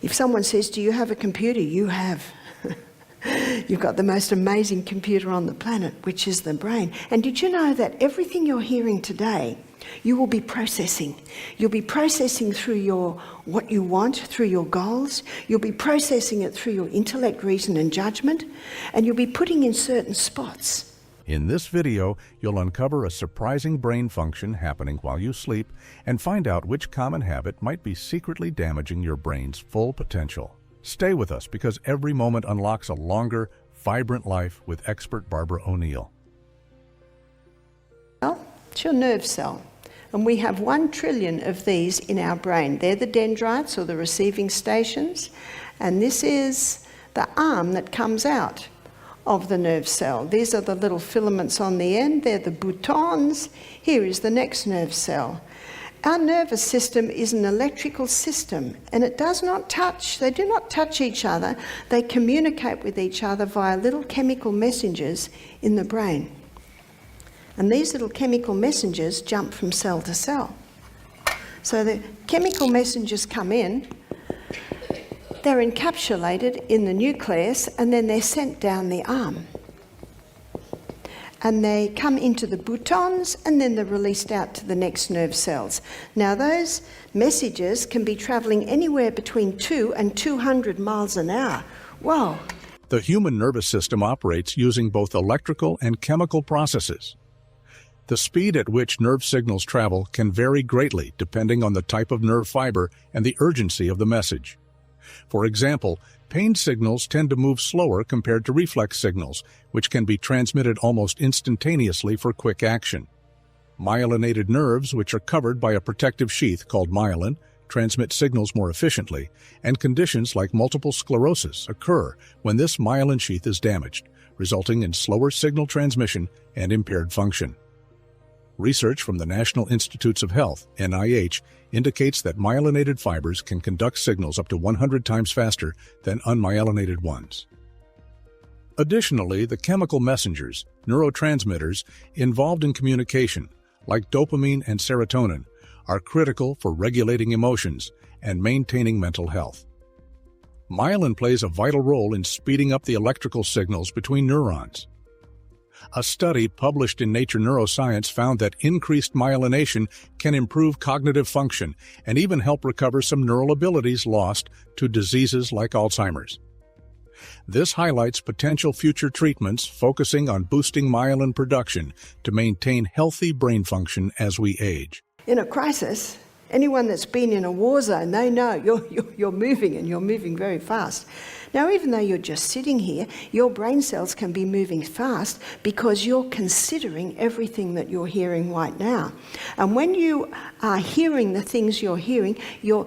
If someone says, do you have a computer? You have. You've got the most amazing computer on the planet, which is the brain. And did you know that everything you're hearing today, you will be processing. You'll be processing through what you want, through your goals. You'll be processing it through your intellect, reason and judgment. And you'll be putting in certain spots. In this video, you'll uncover a surprising brain function happening while you sleep and find out which common habit might be secretly damaging your brain's full potential. Stay with us because every moment unlocks a longer, vibrant life with expert Barbara O'Neill. Well, it's your nerve cell. And we have 1 trillion of these in our brain. They're the dendrites, or the receiving stations. And this is the arm that comes out of the nerve cell. These are the little filaments on the end. They're the boutons. Here is the next nerve cell. Our nervous system is an electrical system, and it does not touch. They do not touch each other. They communicate with each other via little chemical messengers in the brain. And these little chemical messengers jump from cell to cell. So the chemical messengers come in, they're encapsulated in the nucleus, and then they're sent down the arm. And they come into the boutons, and then they're released out to the next nerve cells. Now those messages can be travelling anywhere between 2 and 200 miles an hour. Wow. The human nervous system operates using both electrical and chemical processes. The speed at which nerve signals travel can vary greatly depending on the type of nerve fiber and the urgency of the message. For example, pain signals tend to move slower compared to reflex signals, which can be transmitted almost instantaneously for quick action. Myelinated nerves, which are covered by a protective sheath called myelin, transmit signals more efficiently, and conditions like multiple sclerosis occur when this myelin sheath is damaged, resulting in slower signal transmission and impaired function. Research from the National Institutes of Health, NIH, indicates that myelinated fibers can conduct signals up to 100 times faster than unmyelinated ones. Additionally, the chemical messengers, neurotransmitters, involved in communication, like dopamine and serotonin, are critical for regulating emotions and maintaining mental health. Myelin plays a vital role in speeding up the electrical signals between neurons. A study published in Nature Neuroscience found that increased myelination can improve cognitive function and even help recover some neural abilities lost to diseases like Alzheimer's. This highlights potential future treatments focusing on boosting myelin production to maintain healthy brain function as we age. In a crisis, anyone that's been in a war zone, they know you're moving, and you're moving very fast. Now, even though you're just sitting here, your brain cells can be moving fast because you're considering everything that you're hearing right now. And when you are hearing the things you're hearing, your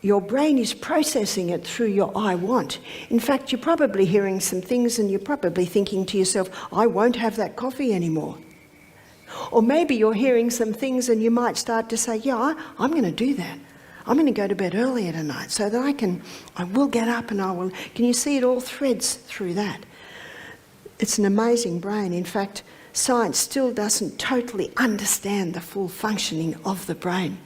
brain is processing it through your I want. In fact, you're probably hearing some things and you're probably thinking to yourself, I won't have that coffee anymore. Or maybe you're hearing some things and you might start to say, yeah, I'm going to do that. I'm going to go to bed earlier tonight so that I will get up and I will. Can you see it all threads through that? It's an amazing brain. In fact, science still doesn't totally understand the full functioning of the brain.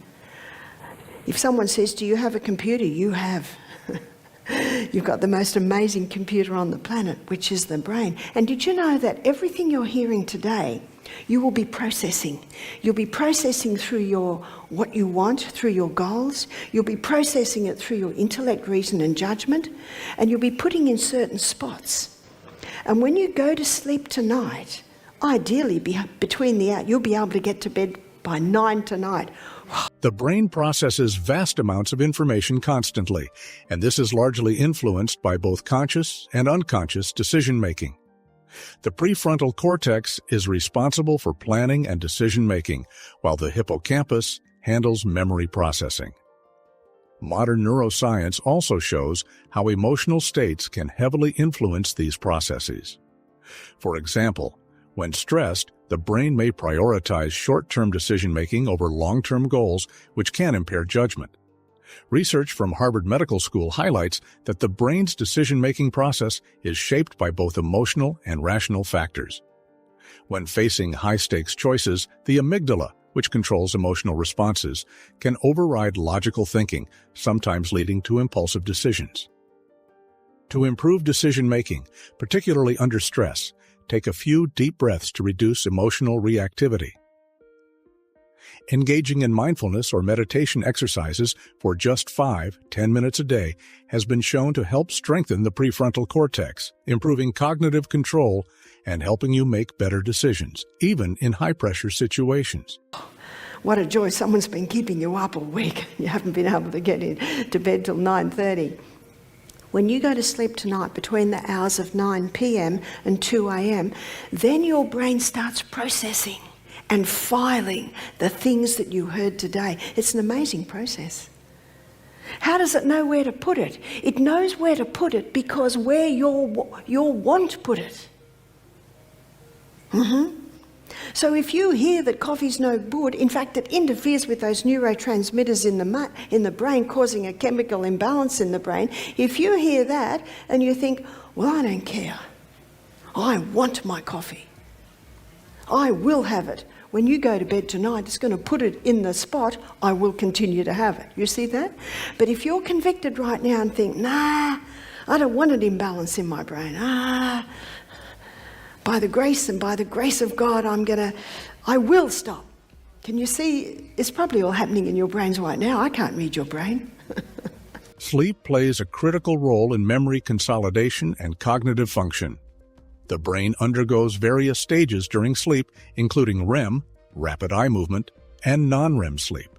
If someone says, do you have a computer? You have. You've got the most amazing computer on the planet, which is the brain. And did you know that everything you're hearing today, you will be processing. You'll be processing through what you want, through your goals. You'll be processing it through your intellect, reason and judgment. And you'll be putting in certain spots. And when you go to sleep tonight, ideally you'll be able to get to bed by 9 tonight. The brain processes vast amounts of information constantly, and this is largely influenced by both conscious and unconscious decision-making. The prefrontal cortex is responsible for planning and decision-making, while the hippocampus handles memory processing. Modern neuroscience also shows how emotional states can heavily influence these processes. For example, when stressed, the brain may prioritize short-term decision-making over long-term goals, which can impair judgment. Research from Harvard Medical School highlights that the brain's decision-making process is shaped by both emotional and rational factors. When facing high-stakes choices, the amygdala, which controls emotional responses, can override logical thinking, sometimes leading to impulsive decisions. To improve decision-making, particularly under stress, take a few deep breaths to reduce emotional reactivity. Engaging in mindfulness or meditation exercises for just 5-10 minutes a day has been shown to help strengthen the prefrontal cortex, improving cognitive control and helping you make better decisions, even in high-pressure situations. What a joy, someone's been keeping you up all week. You haven't been able to get to bed till 9:30. When you go to sleep tonight between the hours of 9 p.m. and 2 a.m., then your brain starts processing and filing the things that you heard today. It's an amazing process. How does it know where to put it? It knows where to put it because where your want put it. So if you hear that coffee's no good, in fact it interferes with those neurotransmitters in the brain, causing a chemical imbalance in the brain. If you hear that and you think, well, I don't care. I want my coffee. I will have it. When you go to bed tonight, it's going to put it in the spot, I will continue to have it. You see that? But if you're convicted right now and think, nah, I don't want an imbalance in my brain. By the grace of God, I will stop. Can you see? It's probably all happening in your brains right now. I can't read your brain. Sleep plays a critical role in memory consolidation and cognitive function. The brain undergoes various stages during sleep, including REM, rapid eye movement, and non-REM sleep,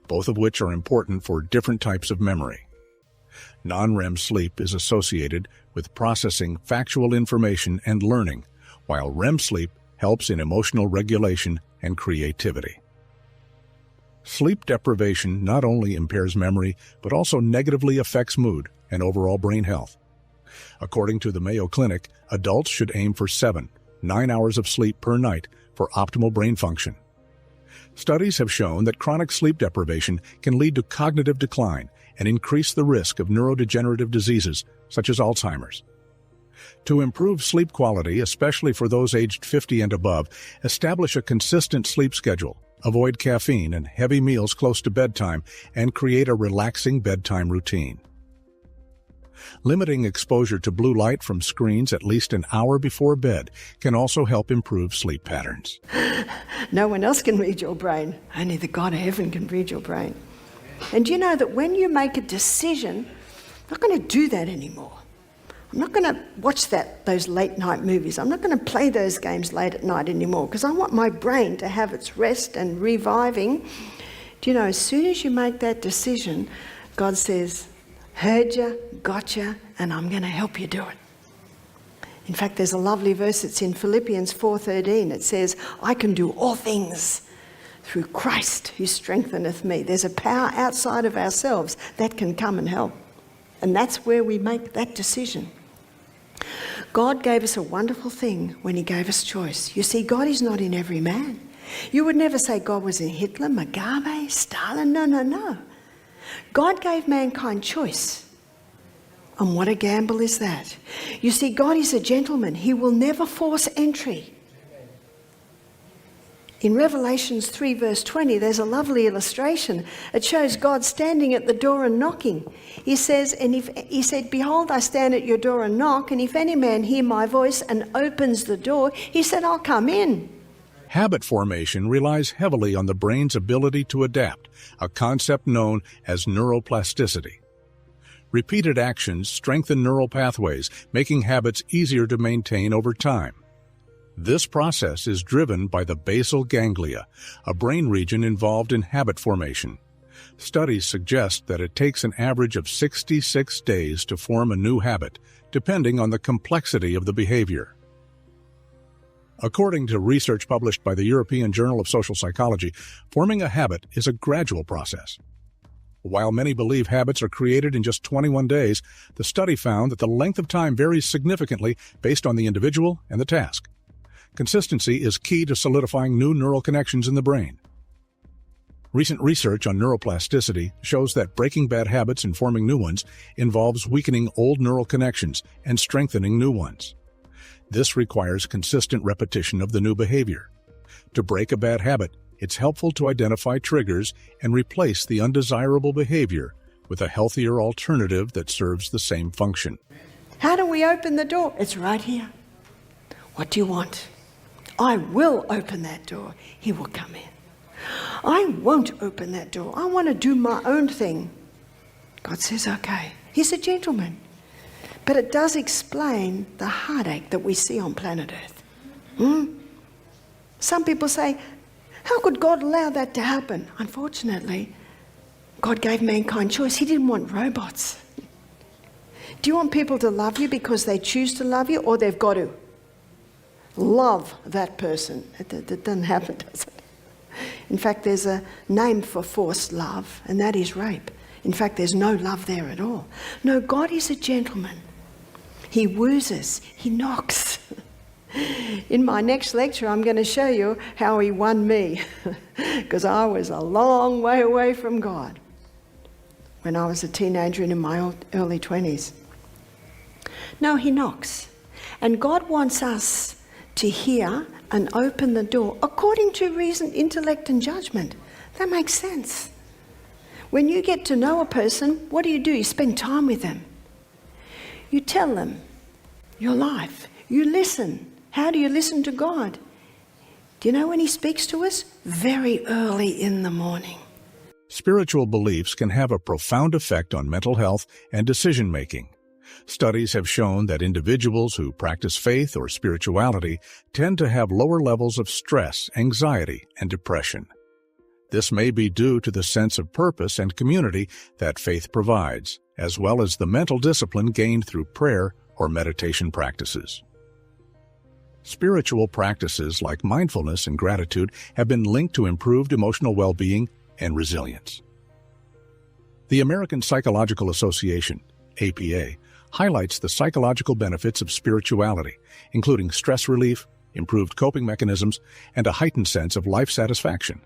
both of which are important for different types of memory. Non-REM sleep is associated with processing factual information and learning, while REM sleep helps in emotional regulation and creativity. Sleep deprivation not only impairs memory, but also negatively affects mood and overall brain health. According to the Mayo Clinic, adults should aim for 7-9 hours of sleep per night for optimal brain function. Studies have shown that chronic sleep deprivation can lead to cognitive decline and increase the risk of neurodegenerative diseases such as Alzheimer's. To improve sleep quality, especially for those aged 50 and above, establish a consistent sleep schedule, avoid caffeine and heavy meals close to bedtime, and create a relaxing bedtime routine. Limiting exposure to blue light from screens at least an hour before bed can also help improve sleep patterns. No one else can read your brain. Only the God of heaven can read your brain. And do you know that when you make a decision, I'm not going to do that anymore. I'm not going to watch those late night movies. I'm not going to play those games late at night anymore because I want my brain to have its rest and reviving. Do you know, as soon as you make that decision, God says, heard you, got you, and I'm going to help you do it. In fact, there's a lovely verse, it's in Philippians 4:13. It says, I can do all things through Christ who strengtheneth me. There's a power outside of ourselves that can come and help. And that's where we make that decision. God gave us a wonderful thing when he gave us choice. You see, God is not in every man. You would never say God was in Hitler, Mugabe, Stalin. No. God gave mankind choice. And what a gamble is that? You see, God is a gentleman. He will never force entry. In Revelations 3 verse 20, there's a lovely illustration. It shows God standing at the door and knocking. He says, he said, behold, I stand at your door and knock, and if any man hear my voice and opens the door, he said, I'll come in. Habit formation relies heavily on the brain's ability to adapt, a concept known as neuroplasticity. Repeated actions strengthen neural pathways, making habits easier to maintain over time. This process is driven by the basal ganglia, a brain region involved in habit formation. Studies suggest that it takes an average of 66 days to form a new habit, depending on the complexity of the behavior. According to research published by the European Journal of Social Psychology, forming a habit is a gradual process. While many believe habits are created in just 21 days, the study found that the length of time varies significantly based on the individual and the task. Consistency is key to solidifying new neural connections in the brain. Recent research on neuroplasticity shows that breaking bad habits and forming new ones involves weakening old neural connections and strengthening new ones. This requires consistent repetition of the new behavior. To break a bad habit, it's helpful to identify triggers and replace the undesirable behavior with a healthier alternative that serves the same function. How do we open the door? It's right here. What do you want? I will open that door. He will come in. I won't open that door. I want to do my own thing. God says, okay. He's a gentleman. But it does explain the heartache that we see on planet Earth. Some people say, how could God allow that to happen? Unfortunately, God gave mankind choice. He didn't want robots. Do you want people to love you because they choose to love you, or they've got to love that person? It doesn't happen, does it? In fact, there's a name for forced love, and that is rape. In fact, there's no love there at all. No, God is a gentleman. He woos us. He knocks. In my next lecture, I'm going to show you how he won me, because I was a long way away from God when I was a teenager and in my early 20s. No, he knocks. And God wants us to hear and open the door according to reason, intellect, and judgment. That makes sense. When you get to know a person, what do? You spend time with them. You tell them your life. You listen. How do you listen to God? Do you know when he speaks to us? Very early in the morning. Spiritual beliefs can have a profound effect on mental health and decision-making. Studies have shown that individuals who practice faith or spirituality tend to have lower levels of stress, anxiety, and depression. This may be due to the sense of purpose and community that faith provides, as well as the mental discipline gained through prayer or meditation practices. Spiritual practices like mindfulness and gratitude have been linked to improved emotional well-being and resilience. The American Psychological Association, APA, highlights the psychological benefits of spirituality, including stress relief, improved coping mechanisms, and a heightened sense of life satisfaction.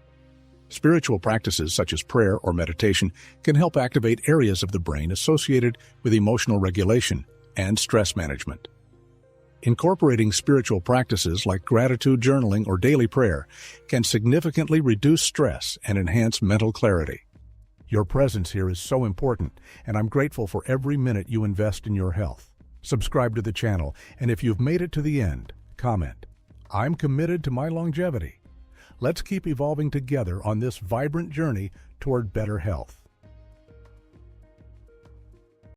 Spiritual practices such as prayer or meditation can help activate areas of the brain associated with emotional regulation and stress management. Incorporating spiritual practices like gratitude journaling or daily prayer can significantly reduce stress and enhance mental clarity. Your presence here is so important, and I'm grateful for every minute you invest in your health. Subscribe to the channel, and if you've made it to the end, comment, "I'm committed to my longevity." Let's keep evolving together on this vibrant journey toward better health.